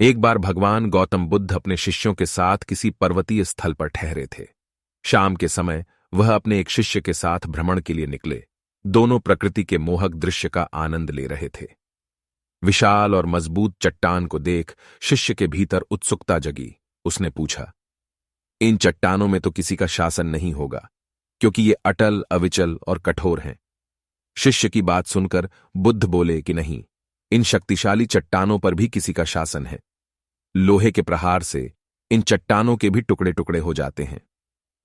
एक बार भगवान गौतम बुद्ध अपने शिष्यों के साथ किसी पर्वतीय स्थल पर ठहरे थे। शाम के समय वह अपने एक शिष्य के साथ भ्रमण के लिए निकले। दोनों प्रकृति के मोहक दृश्य का आनंद ले रहे थे। विशाल और मजबूत चट्टान को देख शिष्य के भीतर उत्सुकता जगी। उसने पूछा, इन चट्टानों में तो किसी का शासन नहीं होगा, क्योंकि ये अटल, अविचल और कठोर हैं। शिष्य की बात सुनकर बुद्ध बोले कि नहीं, इन शक्तिशाली चट्टानों पर भी किसी का शासन है। लोहे के प्रहार से इन चट्टानों के भी टुकड़े टुकड़े हो जाते हैं।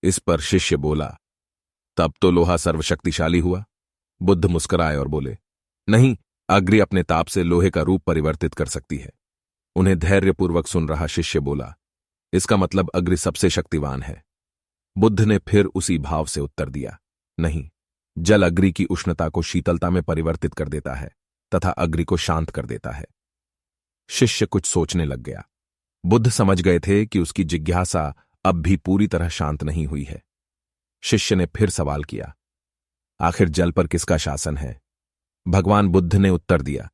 इस पर शिष्य बोला, तब तो लोहा सर्वशक्तिशाली हुआ। बुद्ध मुस्कुराए और बोले, नहीं, अग्नि अपने ताप से लोहे का रूप परिवर्तित कर सकती है। उन्हें धैर्यपूर्वक सुन रहा शिष्य बोला, इसका मतलब अग्नि सबसे शक्तिवान है। बुद्ध ने फिर उसी भाव से उत्तर दिया, नहीं, जल अग्नि की उष्णता को शीतलता में परिवर्तित कर देता है तथा अग्नि को शांत कर देता है। शिष्य कुछ सोचने लग गया। बुद्ध समझ गए थे कि उसकी जिज्ञासा अब भी पूरी तरह शांत नहीं हुई है। शिष्य ने फिर सवाल किया, आखिर जल पर किसका शासन है? भगवान बुद्ध ने उत्तर दिया,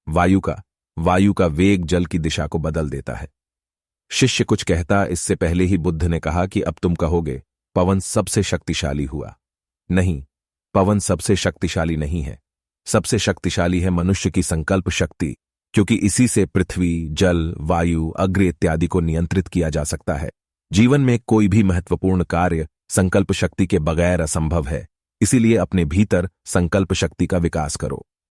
वायु का। वायु का वेग जल की दिशा को बदल देता है। शिष्य कुछ कहता इससे पहले ही बुद्ध ने कहा कि अब तुम कहोगे पवन सबसे शक्तिशाली हुआ। नहीं, पवन सबसे शक्तिशाली नहीं है। सबसे शक्तिशाली है मनुष्य की संकल्प शक्ति, क्योंकि इसी से पृथ्वी, जल, वायु, अग्नि इत्यादि को नियंत्रित किया जा सकता है। जीवन में कोई भी महत्वपूर्ण कार्य संकल्प शक्ति के बगैर असंभव है। इसीलिए अपने भीतर संकल्प शक्ति का विकास करो।